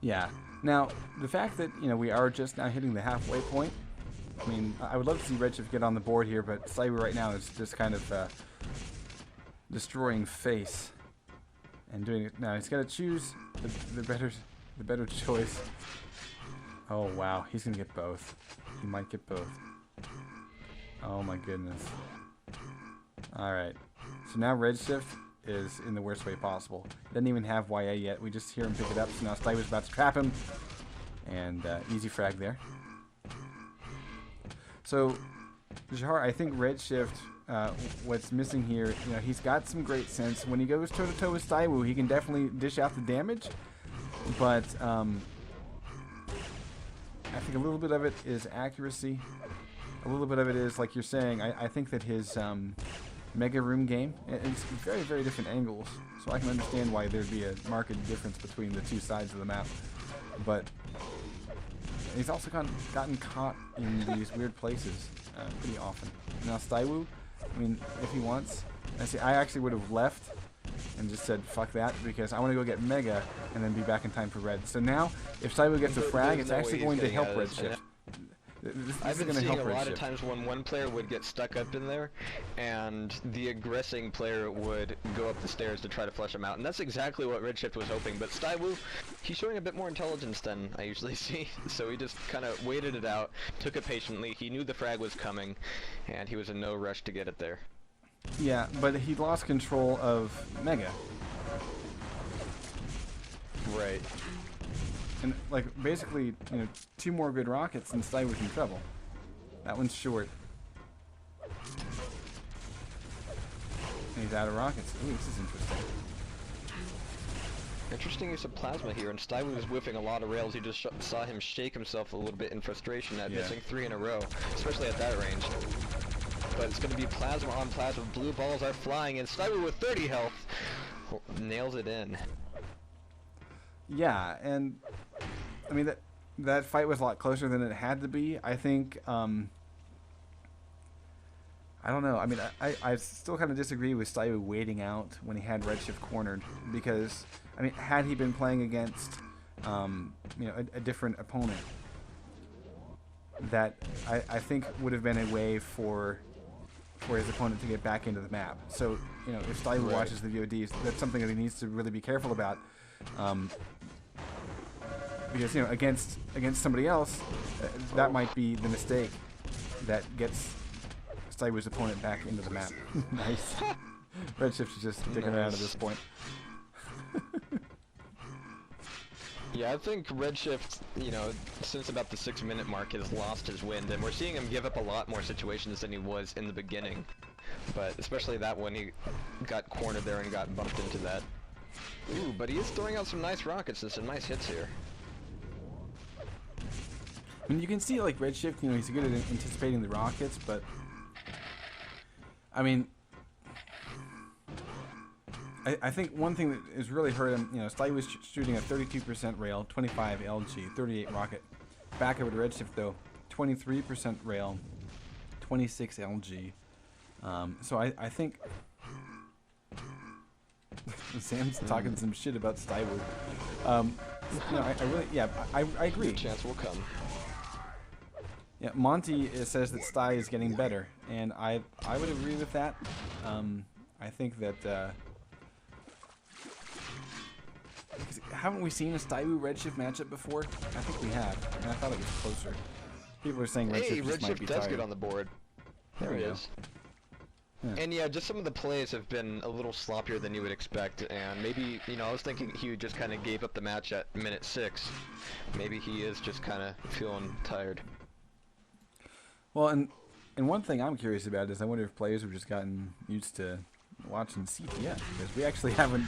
Yeah. Now, the fact that, we are just now hitting the halfway point, I mean, I would love to see Redshift get on the board here, but Cyber right now is just kind of destroying face and doing it. Now, he's got to choose the better choice. Oh, wow. He's going to get both. He might get both. Oh, my goodness. All right. So now Redshift is in the worst way possible. Doesn't even have YA yet. We just hear him pick it up. So now Stuyver's about to trap him. And easy frag there. So, Jahar, I think Redshift, what's missing here, he's got some great sense. When he goes toe-to-toe with Stywoo, he can definitely dish out the damage. But I think a little bit of it is accuracy. A little bit of it is, like you're saying, I think that his Mega Room game, it's very, very different angles. So I can understand why there'd be a marked difference between the two sides of the map. But he's also gotten caught in these weird places pretty often. Now Stywoo, I mean, if he wants, I actually would have left and just said fuck that because I want to go get Mega and then be back in time for Red. So now, if Stywoo gets a frag, it's actually going to help Redshift. I've been seeing a lot of times when one player would get stuck up in there, and the aggressing player would go up the stairs to try to flush him out, and that's exactly what Redshift was hoping. But Stywoo, he's showing a bit more intelligence than I usually see, so he just kind of waited it out, took it patiently. He knew the frag was coming, and he was in no rush to get it there. Yeah, but he lost control of Mega. Right. And, like, basically, two more good rockets and Stywoo's in trouble. That one's short. And he's out of rockets. Ooh, this is interesting. Interesting use of plasma here, and Stywoo is whiffing a lot of rails. You just saw him shake himself a little bit in frustration at missing 3 in a row, especially at that range. But it's going to be plasma on plasma. Blue balls are flying, and Stywoo with 30 health nails it in. Yeah, and I mean that fight was a lot closer than it had to be. I think I don't know. I mean, I still kind of disagree with Stywoo waiting out when he had Redshift cornered because I mean, had he been playing against a different opponent, that I think would have been a way for his opponent to get back into the map. So if Stywoo watches the VODs, that's something that he needs to really be careful about. Because against somebody else, that might be the mistake that gets Stywoo's opponent back into the map. Nice. Redshift is just sticking around at this point. Yeah, I think Redshift, since about the 6-minute mark, has lost his wind, and we're seeing him give up a lot more situations than he was in the beginning. But especially that one, he got cornered there and got bumped into that. Ooh, but he is throwing out some nice rockets and some nice hits here. I mean, you can see, like, Redshift, he's good at anticipating the rockets, but I mean, I think one thing that has really hurt him, Stywoo was shooting a 32% rail, 25 LG, 38 rocket. Back over to Redshift, though, 23% rail, 26 LG. So I think Sam's talking some shit about Stywoo. I really, yeah, I agree. Good chance will come. Yeah, Monty says that Sty is getting better, and I would agree with that. I think that haven't we seen a Stywoo Redshift matchup before? I think we have, and I thought it was closer. People are saying Redshift just might be does tired. get on the board. There he is. Yeah. And yeah, just some of the plays have been a little sloppier than you would expect, and maybe, I was thinking he just kind of gave up the match at minute 6. Maybe he is just kind of feeling tired. Well, and one thing I'm curious about is I wonder if players have just gotten used to watching CPS, because we actually haven't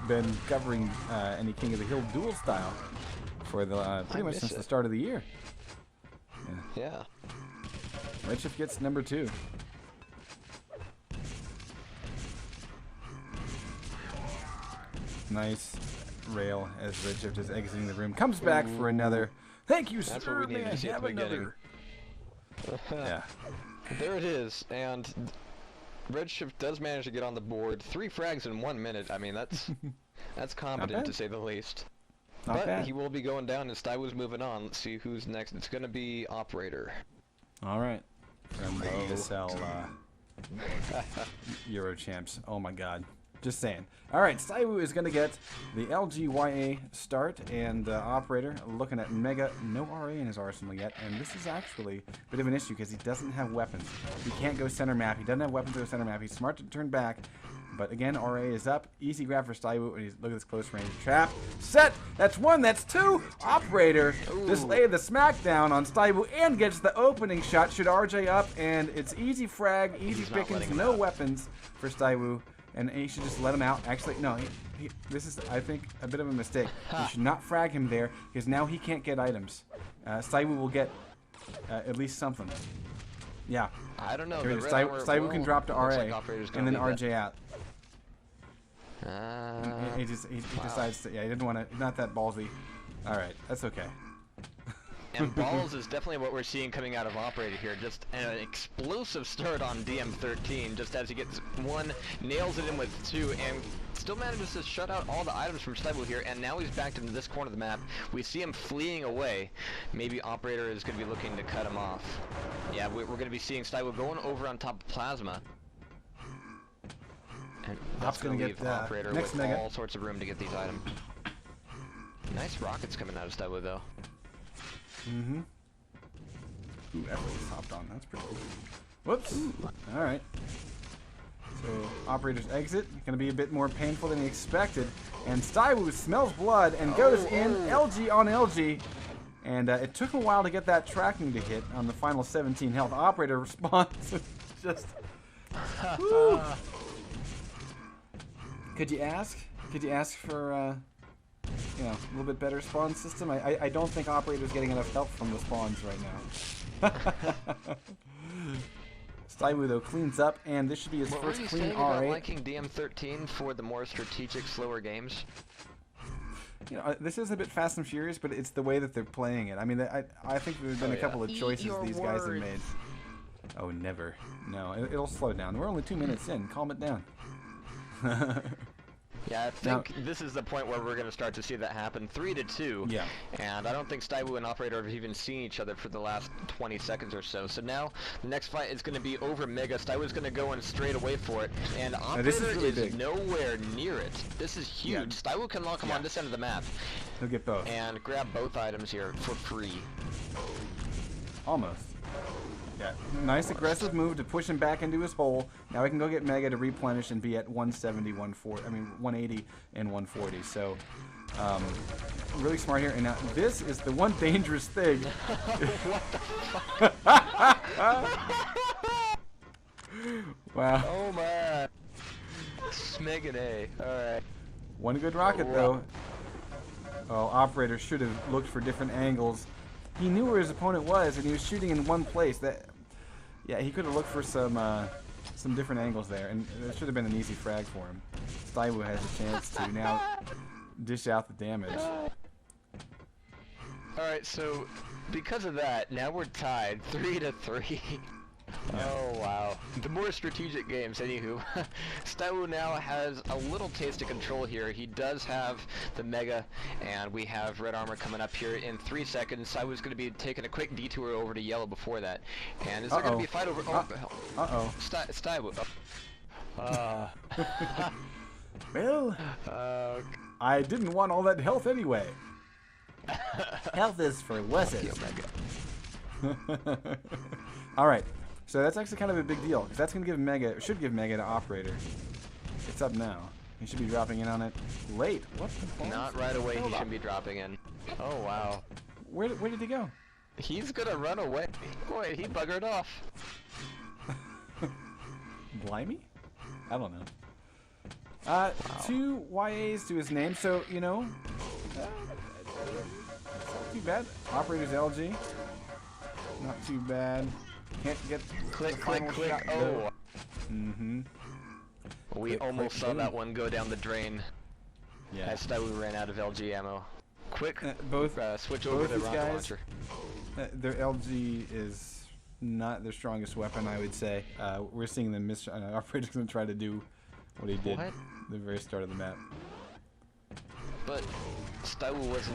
been covering any King of the Hill duel style for the pretty much since the start of the year. Yeah. Redshift gets number 2. Nice rail as Redshift is exiting the room. Comes back for another. Thank you, That's sir. what we needed to see at the beginning. Yeah. There it is, and Redshift does manage to get on the board. 3 frags in 1 minute. I mean, that's competent to say the least. Not but bad. he will be going down, and Stywoo's moving on. Let's see who's next. It's going to be Operator. All right. From the ESL Euro champs. Oh my God. Just saying. All right, Stywoo is going to get the LGYA start, and Operator looking at Mega. No RA in his arsenal yet, and this is actually a bit of an issue because he doesn't have weapons. He can't go center map. He doesn't have weapons to go center map. He's smart to turn back, but again, RA is up. Easy grab for Stywoo, and look at this close range trap. Set! That's one, that's two! Operator just laid the smackdown on Stywoo and gets the opening shot. Should RJ up, and it's easy frag, easy pickings, no weapons for Stywoo. And he should just let him out. Actually, no, this is, I think, a bit of a mistake. You should not frag him there, because now he can't get items. Stywoo will get at least something. Yeah. I don't know. Stywoo can drop to RA, and then RJ out. He decides to, yeah, he didn't want to, not that ballsy. All right, that's okay. And balls is definitely what we're seeing coming out of Operator here. Just an explosive start on DM13, just as he gets one, nails it in with two, and still manages to shut out all the items from Stywoo here, and now he's backed into this corner of the map. We see him fleeing away. Maybe Operator is going to be looking to cut him off. Yeah, we're going to be seeing Stywoo going over on top of Plasma. And that's going to leave Operator with Mega. All sorts of room to get these items. Nice rockets coming out of Stywoo, though. Mm-hmm. Ooh, Everly's hopped on. That's pretty cool. Whoops. All right. So, Operator's exit. Going to be a bit more painful than he expected. And Stywoo smells blood and goes in. LG on LG. And it took a while to get that tracking to hit on the final 17 health. Operator responds. Just... Woo. Could you ask? Could you ask for... you know, a little bit better spawn system? I don't think Operator's getting enough help from the spawns right now. Stywoo, though, cleans up, and this should be his first clean RA. Liking DM13 for the more strategic, slower games? You know, this is a bit Fast and Furious, but it's the way that they're playing it. I mean, I think there's been a couple of choices these guys have made. Oh, never. No, it'll slow down. We're only 2 minutes in. Calm it down. Yeah, I think this is the point where we're going to start to see that happen. 3-2. Yeah. And I don't think Stywoo and Operator have even seen each other for the last 20 seconds or so. So now the next fight is going to be over Mega. Stywoo's going to go in straight away for it. And Operator is nowhere near it. This is huge. Yeah. Stywoo can lock him on this end of the map. He'll get both. And grab both items here for free. Almost. Yeah, nice aggressive move to push him back into his hole. Now he can go get Mega to replenish and be at 170, 140. I mean 180 and 140. So, really smart here. And now this is the one dangerous thing. What the fuck? Wow. Oh man. Smegin A. All right. One good rocket though. Oh, Operator should have looked for different angles. He knew where his opponent was, and he was shooting in one place. Yeah, he could have looked for some different angles there, and it should have been an easy frag for him. Stywoo has a chance to now dish out the damage. Alright, so because of that, now we're tied 3-3. Oh wow. The more strategic games, anywho. Stywoo now has a little taste of control here. He does have the Mega, and we have red armor coming up here in 3 seconds. Stywoo's going to be taking a quick detour over to yellow before that. And is there going to be a fight over... Uh-oh. Stywoo. Well, I didn't want all that health anyway. Health is for wussies. Alright. So that's actually kind of a big deal, because that's going to give Mega, should give Mega to Operator. It's up now. He should be dropping in on it late. What the fuck? Not right away, he should be dropping in. Oh, wow. Where did he go? He's going to run away. Boy, he buggered off. Blimey? I don't know. Wow. 2 YAs to his name, so, you know, it's not too bad. Operator's LG. Not too bad. Can't get click. Oh. Mm-hmm. We almost saw that one go down the drain. Yeah. As Stywoo ran out of LG ammo. Quick. Switch over to rocket launcher. Their LG is not their strongest weapon, I would say. We're seeing them miss. Operator's gonna try to do what he did at the very start of the map. But Stywoo wasn't